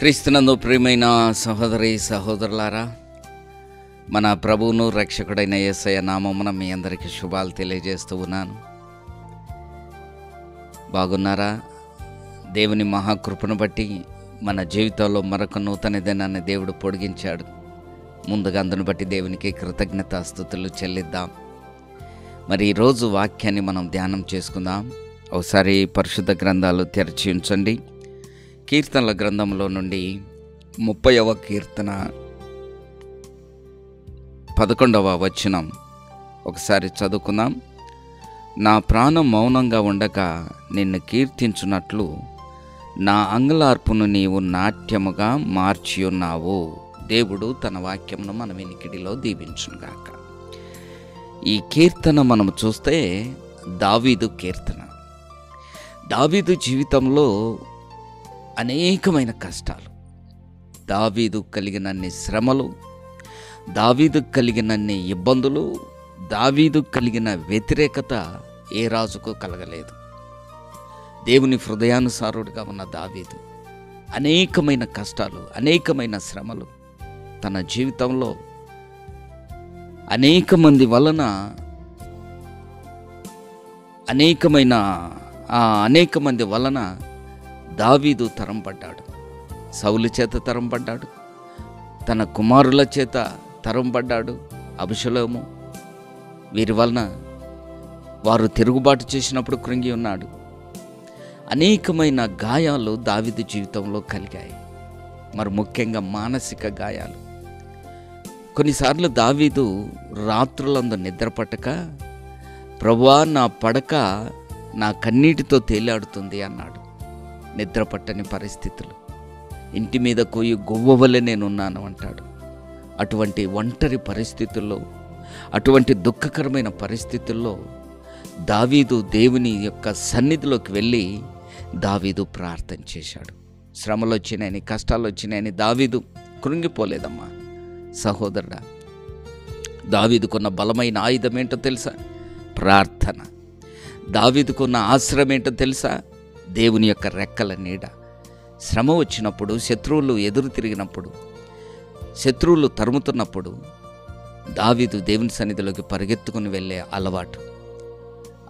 క్రీస్తునందు ప్రియమైన సహోదరి సహోదరులారా, మన ప్రభువును రక్షకుడైన యేసయ్య నామమున మీ అందరికీ శుభాలు తెలియజేస్తూ ఉన్నాను. బాగున్నారా? దేవుని మహాకృపను బట్టి మన జీవితంలో మరొక నూతన దినాన్ని దేవుడు పొడిగించాడు. ముందుగా అందును బట్టి దేవునికి కృతజ్ఞతాస్తుతులు చెల్లిద్దాం. మరి ఈరోజు వాక్యాన్ని మనం ధ్యానం చేసుకుందాం. ఒకసారి పరిశుద్ధ గ్రంథాలు తెరచి ఉంచండి. కీర్తనల గ్రంథంలో నుండి 30వ కీర్తన 11వ వచనం ఒకసారి చదువుకుందాం. నా ప్రాణం మౌనంగా ఉండక నిన్ను కీర్తించున్నట్లు నా అంగలార్పును నీవు నాట్యముగా మార్చి ఉన్నావు. దేవుడు తన వాక్యమును మన వినికిడిలో దీవించునుగాక. ఈ కీర్తన మనం చూస్తే దావీదు కీర్తన. దావీదు జీవితంలో అనేకమైన కష్టాలు, దావీదు కలిగినన్ని శ్రమలు, దావీదు కలిగినన్ని ఇబ్బందులు, దావీదు కలిగిన వ్యతిరేకత ఏ రాజుకు కలగలేదు. దేవుని హృదయానుసారుడిగా ఉన్న దావీదు అనేకమైన కష్టాలు, అనేకమైన శ్రమలు తన జీవితంలో అనేక మంది వలన దావీదు తరంపడ్డాడు. సౌలు చేత తరంపడ్డాడు, తన కుమారుల చేత తరంపడ్డాడు. అబషలోము, వీరి వలన వారు తిరుగుబాటు చేసినప్పుడు కృంగి ఉన్నాడు. అనేకమైన గాయాలు దావీదు జీవితంలో కలిగాయి. మరి ముఖ్యంగా మానసిక గాయాలు. కొన్నిసార్లు దావీదు రాత్రులందు నిద్రపట్టక, ప్రభువా నా పడక నా కన్నీటితో తేలాడుతుంది అన్నాడు. నిద్రపట్టని పరిస్థితులు, ఇంటి మీద కోయి గువ్వవలె నేనున్నాను అంటాడు. అటువంటి ఒంటరి పరిస్థితుల్లో, అటువంటి దుఃఖకరమైన పరిస్థితుల్లో దావీదు దేవుని యొక్క సన్నిధిలోకి వెళ్ళి దావీదు ప్రార్థన చేశాడు. శ్రమలు వచ్చినాయని, కష్టాలు వచ్చినాయని దావీదు కృంగిపోలేదమ్మా సహోదరుడా. దావీదుకున్న బలమైన ఆయుధం ఏంటో తెలుసా? ప్రార్థన. దావీదుకున్న ఆశ్రయం ఏంటో తెలుసా? దేవుని యొక్క రెక్కల నీడ. శ్రమ వచ్చినప్పుడు, శత్రువులు ఎదురు తిరిగినప్పుడు, శత్రువులు తరుముతున్నప్పుడు దావీదు దేవుని సన్నిధిలోకి పరిగెత్తుకుని వెళ్ళే అలవాటు.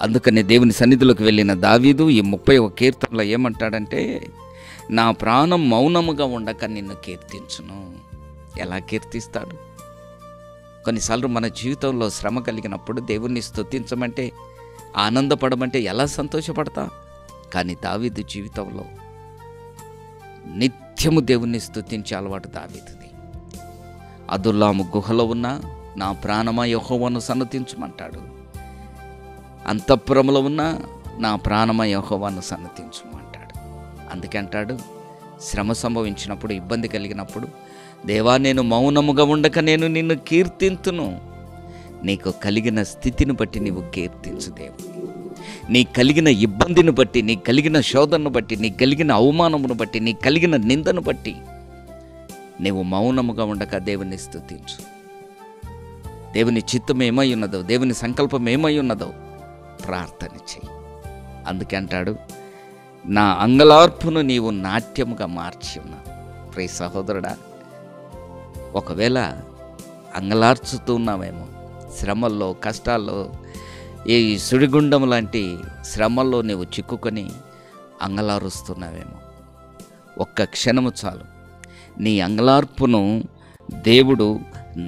అందుకని దేవుని సన్నిధిలోకి వెళ్ళిన దావీదు ఈ 30వ కీర్తనలో ఏమంటాడంటే, నా ప్రాణం మౌనముగా ఉండక నిన్ను కీర్తించును. ఎలా కీర్తిస్తాడు? కొన్నిసార్లు మన జీవితంలో శ్రమ కలిగినప్పుడు దేవుణ్ణి స్తుతించమంటే, ఆనందపడమంటే ఎలా సంతోషపడతా? కానీ దావీదు జీవితంలో నిత్యము దేవుణ్ణి స్తుతించే అలవాటు దావీదుది. అదుల్లాము గుహలో ఉన్న నా ప్రాణమా యెహోవాను సన్నతించుమంటాడు. అంతఃపురములో ఉన్న నా ప్రాణమా యెహోవాను సన్నతించుమంటాడు. అందుకే అంటాడు, శ్రమ సంభవించినప్పుడు, ఇబ్బంది కలిగినప్పుడు, దేవా నేను మౌనముగా ఉండక నేను నిన్ను కీర్తింతును. నీకు కలిగిన స్థితిని బట్టి నీవు కీర్తించు దేవుని. నీ కలిగిన ఇబ్బందిని బట్టి, నీ కలిగిన శోధనను బట్టి, నీ కలిగిన అవమానమును బట్టి, నీ కలిగిన నిందను బట్టి నీవు మౌనముగా ఉండక దేవుని స్తుతించు. దేవుని చిత్తం ఏమై ఉన్నదో, దేవుని సంకల్పం ఏమై ఉన్నదో ప్రార్థన చెయ్యి. అందుకే అంటాడు, నా అంగలార్పును నీవు నాట్యముగా మార్చి ఉన్నావు. ప్రియ సహోదరుడా, ఒకవేళ అంగలార్చుతూ ఉన్నావేమో, శ్రమల్లో, కష్టాల్లో, ఈ సుడిగుండం లాంటి శ్రమల్లో నీవు చిక్కుకొని అంగలారుస్తున్నావేమో, ఒక్క క్షణము చాలు. నీ అంగలార్పును దేవుడు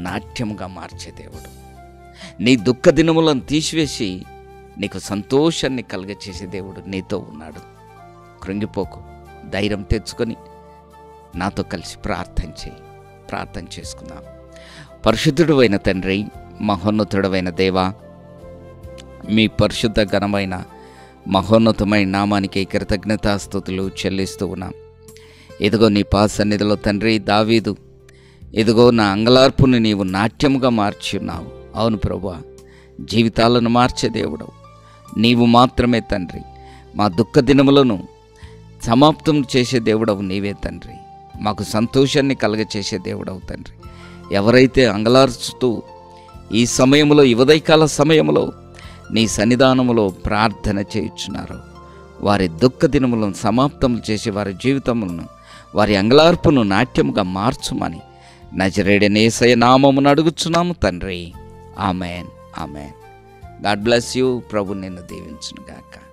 నాట్యముగా మార్చే దేవుడు. నీ దుఃఖ దినములను తీసివేసి నీకు సంతోషాన్ని కలుగచేసే దేవుడు నీతో ఉన్నాడు. కృంగిపోకు, ధైర్యం తెచ్చుకొని నాతో కలిసి ప్రార్థన చేయి. ప్రార్థన చేసుకుందాం. పరిశుద్ధుడు అయిన తండ్రి, మహోన్నతుడవైన దేవా, మీ పరిశుద్ధ ఘనమైన మహోన్నతమైన నామానికి కృతజ్ఞతాస్తుతులు చెల్లిస్తూ ఉన్నాం. ఇదిగో నీ సన్నిధిలో తండ్రి, దావీదు ఇదిగో నా అంగలార్పును నీవు నాట్యముగా మార్చి ఉన్నావు. అవును ప్రభువా, జీవితాలను మార్చే దేవుడవు నీవు మాత్రమే తండ్రి. మా దుఃఖ దినములను సమాప్తం చేసే దేవుడవు నీవే తండ్రి. మాకు సంతోషాన్ని కలగచేసే దేవుడవు తండ్రి. ఎవరైతే అంగలార్చుతూ ఈ సమయంలో, ఈ ఉదయకాల సమయంలో నీ సన్నిధానములో ప్రార్థన చేయుచున్నారో వారి దుఃఖ దినములను సమాప్తం చేసి వారి జీవితములను వారి అంగలార్పును నాట్యముగా మార్చుమని నజరేయుడైన యేసయ్య నామమున అడుగుచున్నాము తండ్రి. Amen, amen. God bless you. ప్రభు నిన్ను దీవించును గాక.